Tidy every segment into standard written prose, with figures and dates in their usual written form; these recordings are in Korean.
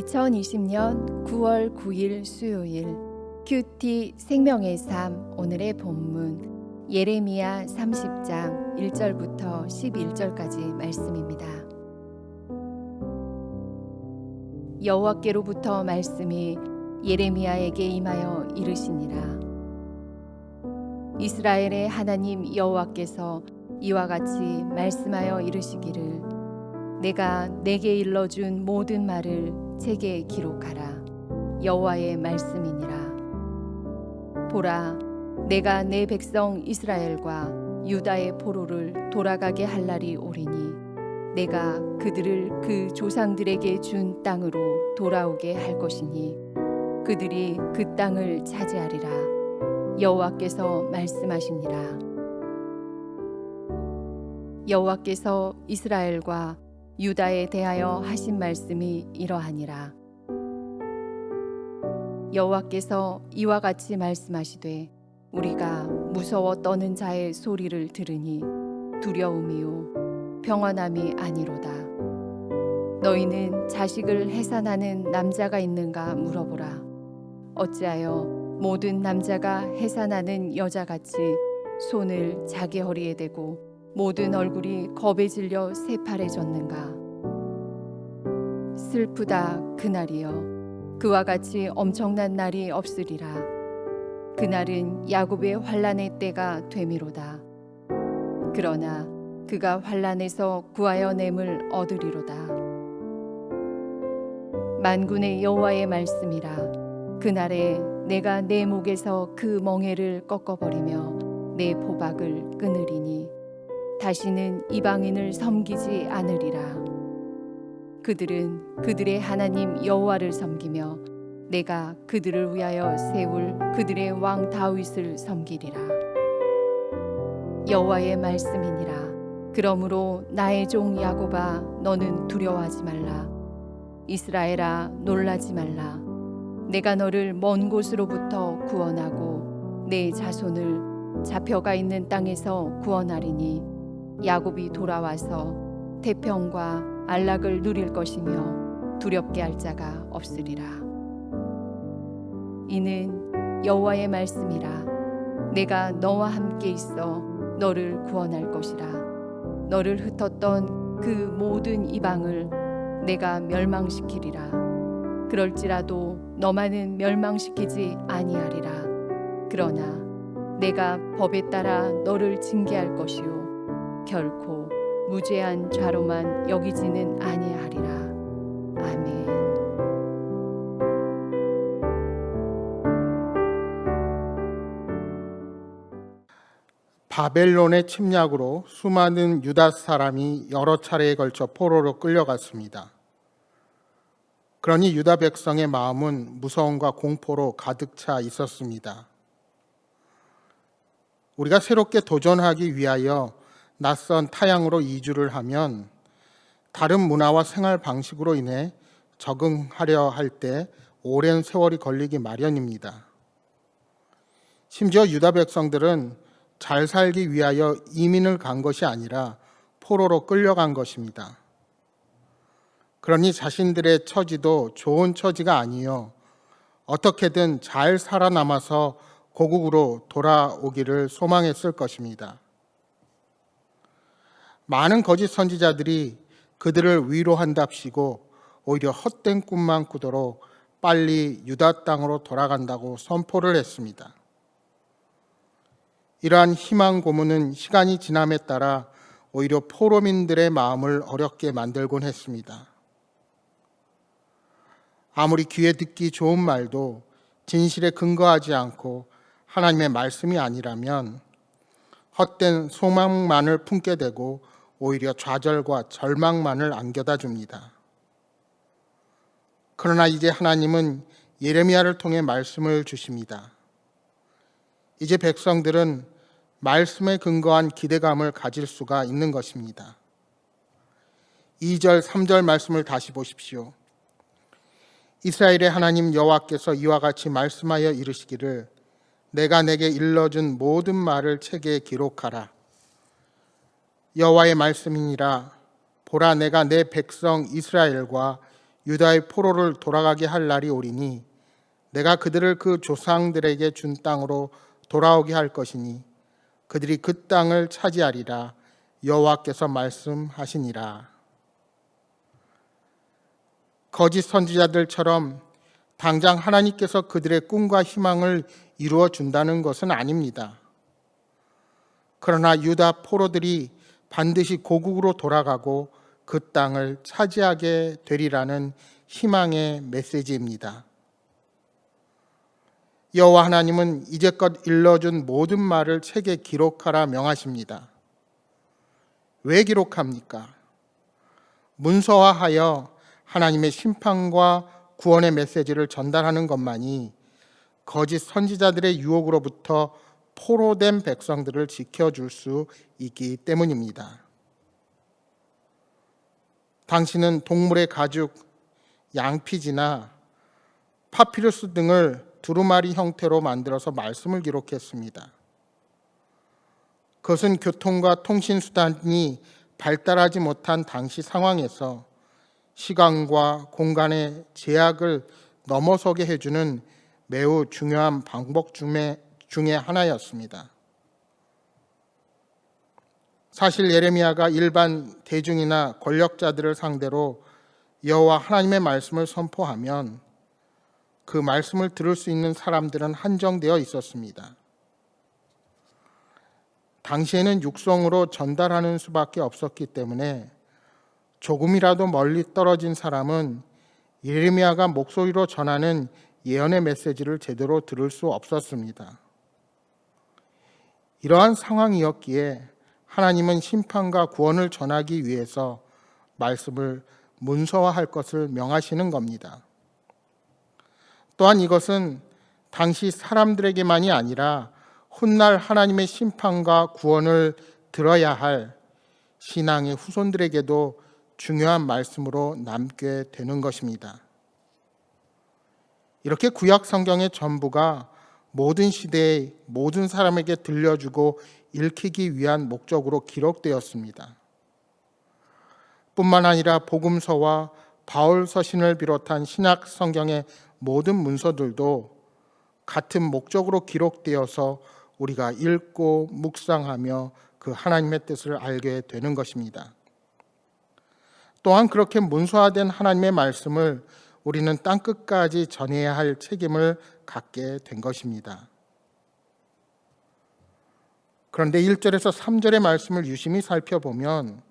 2020년 9월 9일 수요일 큐티 생명의 삶 오늘의 본문 예레미야 30장 1절부터 11절까지 말씀입니다. 여호와께로부터 말씀이 예레미야에게 임하여 이르시니라. 이스라엘의 하나님 여호와께서 이와 같이 말씀하여 이르시기를 내가 내게 일러준 모든 말을 책에 기록하라. 여호와의 말씀이니라. 보라, 내가 내 백성 이스라엘과 유다의 포로를 돌아가게 할 날이 오리니 내가 그들을 그 조상들에게 준 땅으로 돌아오게 할 것이니 그들이 그 땅을 차지하리라. 여호와께서 말씀하시니라. 여호와께서 이스라엘과 유다에 대하여 하신 말씀이 이러하니라. 여호와께서 이와 같이 말씀하시되 우리가 무서워 떠는 자의 소리를 들으니 두려움이요 평안함이 아니로다. 너희는 자식을 해산하는 남자가 있는가 물어보라. 어찌하여 모든 남자가 해산하는 여자같이 손을 자기 허리에 대고 모든 얼굴이 겁에 질려 새파래졌는가. 슬프다 그날이여. 그와 같이 엄청난 날이 없으리라. 그날은 야곱의 환난의 때가 되미로다. 그러나 그가 환난에서 구하여 냄을 얻으리로다. 만군의 여호와의 말씀이라. 그날에 내가 내 목에서 그 멍에를 꺾어버리며 내 포박을 끊으리니 다시는 이방인을 섬기지 않으리라. 그들은 그들의 하나님 여호와를 섬기며 내가 그들을 위하여 세울 그들의 왕 다윗을 섬기리라. 여호와의 말씀이니라. 그러므로 나의 종 야곱아 너는 두려워하지 말라. 이스라엘아 놀라지 말라. 내가 너를 먼 곳으로부터 구원하고 내 자손을 잡혀가 있는 땅에서 구원하리니 야곱이 돌아와서 태평과 안락을 누릴 것이며 두렵게 할 자가 없으리라. 이는 여호와의 말씀이라. 내가 너와 함께 있어 너를 구원할 것이라. 너를 흩었던 그 모든 이방을 내가 멸망시키리라. 그럴지라도 너만은 멸망시키지 아니하리라. 그러나 내가 법에 따라 너를 징계할 것이요 결코 무죄한 죄로만 여기지는 아니하리라. 아멘. 바벨론의 침략으로 수많은 유다 사람이 여러 차례에 걸쳐 포로로 끌려갔습니다. 그러니 유다 백성의 마음은 무서움과 공포로 가득 차 있었습니다. 우리가 새롭게 도전하기 위하여 낯선 타향으로 이주를 하면 다른 문화와 생활 방식으로 인해 적응하려 할 때 오랜 세월이 걸리기 마련입니다. 심지어 유다 백성들은 잘 살기 위하여 이민을 간 것이 아니라 포로로 끌려간 것입니다. 그러니 자신들의 처지도 좋은 처지가 아니요 어떻게든 잘 살아남아서 고국으로 돌아오기를 소망했을 것입니다. 많은 거짓 선지자들이 그들을 위로한답시고 오히려 헛된 꿈만 꾸도록 빨리 유다 땅으로 돌아간다고 선포를 했습니다. 이러한 희망 고문은 시간이 지남에 따라 오히려 포로민들의 마음을 어렵게 만들곤 했습니다. 아무리 귀에 듣기 좋은 말도 진실에 근거하지 않고 하나님의 말씀이 아니라면 헛된 소망만을 품게 되고 오히려 좌절과 절망만을 안겨다 줍니다. 그러나 이제 하나님은 예레미야를 통해 말씀을 주십니다. 이제 백성들은 말씀에 근거한 기대감을 가질 수가 있는 것입니다. 2절, 3절 말씀을 다시 보십시오. 이스라엘의 하나님 여호와께서 이와 같이 말씀하여 이르시기를 내가 내게 일러준 모든 말을 책에 기록하라. 여호와의 말씀이니라. 보라, 내가 내 백성 이스라엘과 유다의 포로를 돌아가게 할 날이 오리니 내가 그들을 그 조상들에게 준 땅으로 돌아오게 할 것이니 그들이 그 땅을 차지하리라. 여호와께서 말씀하시니라. 거짓 선지자들처럼 당장 하나님께서 그들의 꿈과 희망을 이루어 준다는 것은 아닙니다. 그러나 유다 포로들이 반드시 고국으로 돌아가고 그 땅을 차지하게 되리라는 희망의 메시지입니다. 여호와 하나님은 이제껏 일러준 모든 말을 책에 기록하라 명하십니다. 왜 기록합니까? 문서화하여 하나님의 심판과 구원의 메시지를 전달하는 것만이 거짓 선지자들의 유혹으로부터 포로된 백성들을 지켜줄 수 있기 때문입니다. 당신은 동물의 가죽, 양피지나 파피루스 등을 두루마리 형태로 만들어서 말씀을 기록했습니다. 그것은 교통과 통신수단이 발달하지 못한 당시 상황에서 시간과 공간의 제약을 넘어서게 해주는 매우 중요한 방법 중에 하나였습니다. 사실 예레미야가 일반 대중이나 권력자들을 상대로 여호와 하나님의 말씀을 선포하면 그 말씀을 들을 수 있는 사람들은 한정되어 있었습니다. 당시에는 육성으로 전달하는 수밖에 없었기 때문에 조금이라도 멀리 떨어진 사람은 예레미야가 목소리로 전하는 예언의 메시지를 제대로 들을 수 없었습니다. 이러한 상황이었기에 하나님은 심판과 구원을 전하기 위해서 말씀을 문서화할 것을 명하시는 겁니다. 또한 이것은 당시 사람들에게만이 아니라 훗날 하나님의 심판과 구원을 들어야 할 신앙의 후손들에게도 중요한 말씀으로 남게 되는 것입니다. 이렇게 구약 성경의 전부가 모든 시대의 모든 사람에게 들려주고 읽히기 위한 목적으로 기록되었습니다. 뿐만 아니라 복음서와 바울 서신을 비롯한 신약 성경의 모든 문서들도 같은 목적으로 기록되어서 우리가 읽고 묵상하며 그 하나님의 뜻을 알게 되는 것입니다. 또한 그렇게 문서화된 하나님의 말씀을 우리는 땅끝까지 전해야 할 책임을 갖게 된 것입니다. 그런데 1절에서 3절의 말씀을 유심히 살펴보면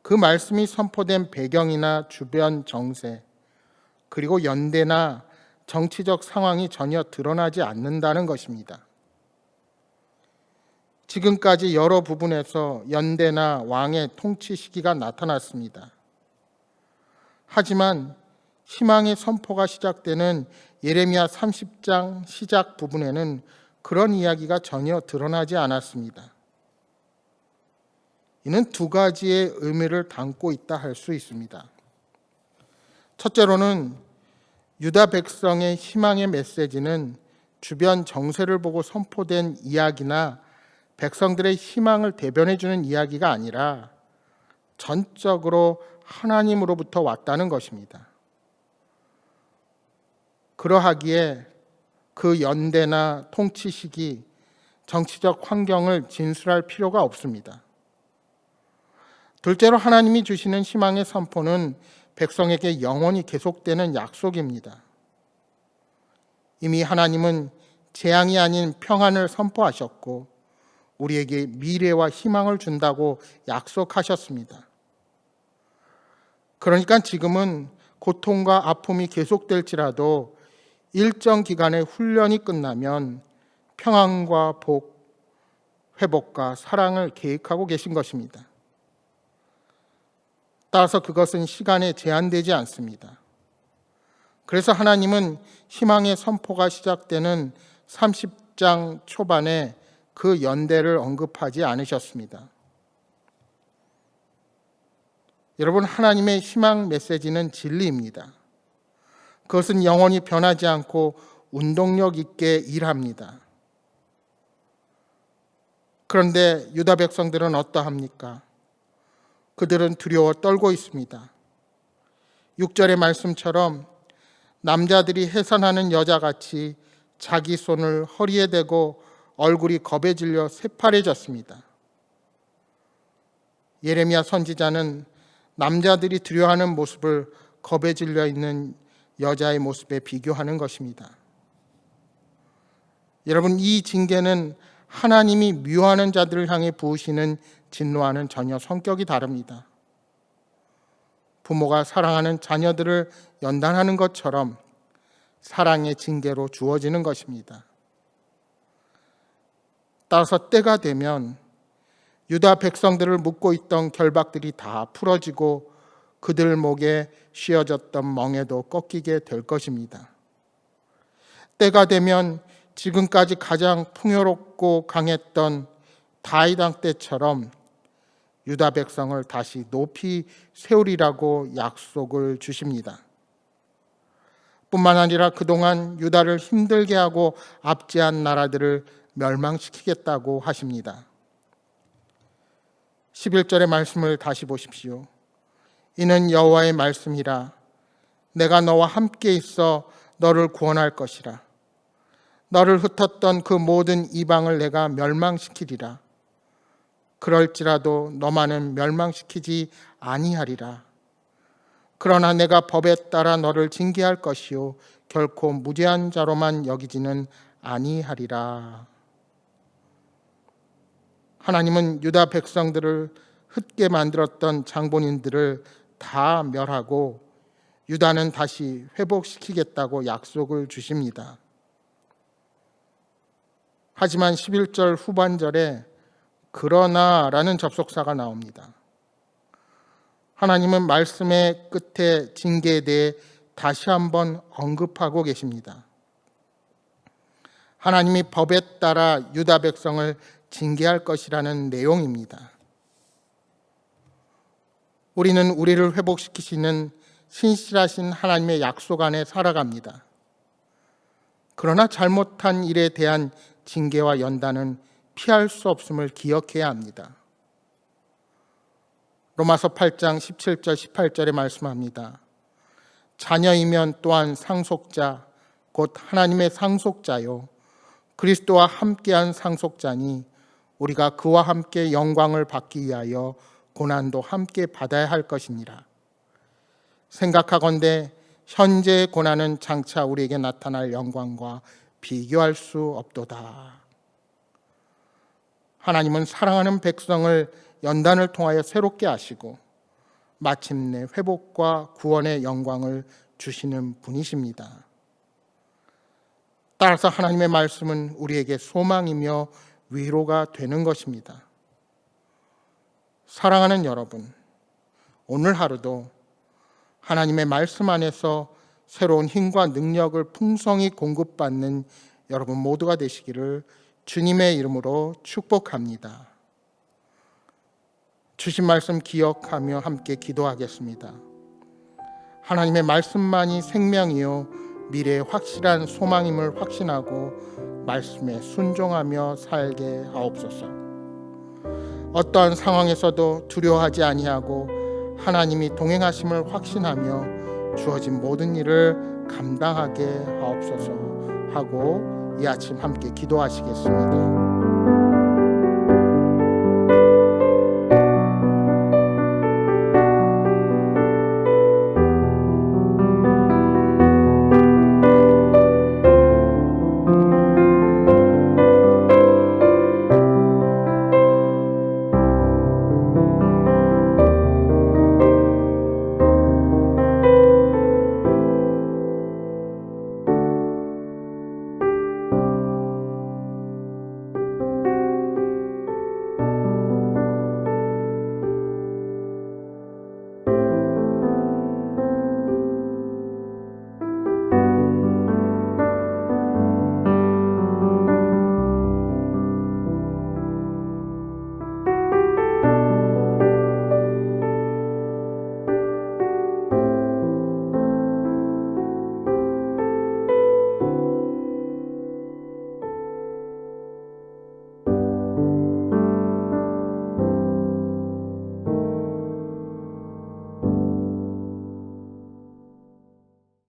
그 말씀이 선포된 배경이나 주변 정세, 그리고 연대나 정치적 상황이 전혀 드러나지 않는다는 것입니다. 지금까지 여러 부분에서 연대나 왕의 통치 시기가 나타났습니다. 하지만 희망의 선포가 시작되는 예레미야 30장 시작 부분에는 그런 이야기가 전혀 드러나지 않았습니다. 이는 두 가지의 의미를 담고 있다 할 수 있습니다. 첫째로는 유다 백성의 희망의 메시지는 주변 정세를 보고 선포된 이야기나 백성들의 희망을 대변해주는 이야기가 아니라 전적으로 하나님으로부터 왔다는 것입니다. 그러하기에 그 연대나 통치 시기, 정치적 환경을 진술할 필요가 없습니다. 둘째로 하나님이 주시는 희망의 선포는 백성에게 영원히 계속되는 약속입니다. 이미 하나님은 재앙이 아닌 평안을 선포하셨고 우리에게 미래와 희망을 준다고 약속하셨습니다. 그러니까 지금은 고통과 아픔이 계속될지라도 일정 기간의 훈련이 끝나면 평안과 복, 회복과 사랑을 계획하고 계신 것입니다. 따라서 그것은 시간에 제한되지 않습니다. 그래서 하나님은 희망의 선포가 시작되는 30장 초반에 그 연대를 언급하지 않으셨습니다. 여러분, 하나님의 희망 메시지는 진리입니다. 그것은 영원히 변하지 않고 운동력 있게 일합니다. 그런데 유다 백성들은 어떠합니까? 그들은 두려워 떨고 있습니다. 6절의 말씀처럼 남자들이 해산하는 여자같이 자기 손을 허리에 대고 얼굴이 겁에 질려 새파래졌습니다. 예레미야 선지자는 남자들이 두려워하는 모습을 겁에 질려 있는 여자의 모습에 비교하는 것입니다. 여러분, 이 징계는 하나님이 미워하는 자들을 향해 부으시는 진노와는 전혀 성격이 다릅니다. 부모가 사랑하는 자녀들을 연단하는 것처럼 사랑의 징계로 주어지는 것입니다. 따라서 때가 되면 유다 백성들을 묶고 있던 결박들이 다 풀어지고 그들 목에 씌어졌던 멍에도 꺾이게 될 것입니다. 때가 되면 지금까지 가장 풍요롭고 강했던 다윗 왕 때처럼 유다 백성을 다시 높이 세우리라고 약속을 주십니다. 뿐만 아니라 그동안 유다를 힘들게 하고 압제한 나라들을 멸망시키겠다고 하십니다. 11절의 말씀을 다시 보십시오. 이는 여호와의 말씀이라. 내가 너와 함께 있어 너를 구원할 것이라. 너를 흩었던 그 모든 이방을 내가 멸망시키리라. 그럴지라도 너만은 멸망시키지 아니하리라. 그러나 내가 법에 따라 너를 징계할 것이요 결코 무죄한 자로만 여기지는 아니하리라. 하나님은 유다 백성들을 흩게 만들었던 장본인들을 다 멸하고 유다는 다시 회복시키겠다고 약속을 주십니다. 하지만 11절 후반절에 그러나라는 접속사가 나옵니다. 하나님은 말씀의 끝에 징계에 대해 다시 한번 언급하고 계십니다. 하나님이 법에 따라 유다 백성을 징계할 것이라는 내용입니다. 우리는 우리를 회복시키시는 신실하신 하나님의 약속 안에 살아갑니다. 그러나 잘못한 일에 대한 징계와 연단은 피할 수 없음을 기억해야 합니다. 로마서 8장 17절 18절에 말씀합니다. 자녀이면 또한 상속자 곧 하나님의 상속자요 그리스도와 함께한 상속자니 우리가 그와 함께 영광을 받기 위하여 고난도 함께 받아야 할 것이니라. 생각하건대 현재의 고난은 장차 우리에게 나타날 영광과 비교할 수 없도다. 하나님은 사랑하는 백성을 연단을 통하여 새롭게 하시고 마침내 회복과 구원의 영광을 주시는 분이십니다. 따라서 하나님의 말씀은 우리에게 소망이며 위로가 되는 것입니다. 사랑하는 여러분, 오늘 하루도 하나님의 말씀 안에서 새로운 힘과 능력을 풍성히 공급받는 여러분 모두가 되시기를 주님의 이름으로 축복합니다. 주신 말씀 기억하며 함께 기도하겠습니다. 하나님의 말씀만이 생명이요 미래의 확실한 소망임을 확신하고 말씀에 순종하며 살게 하옵소서. 어떠한 상황에서도 두려워하지 아니하고 하나님이 동행하심을 확신하며 주어진 모든 일을 감당하게 하옵소서 하고 이 아침 함께 기도하시겠습니다.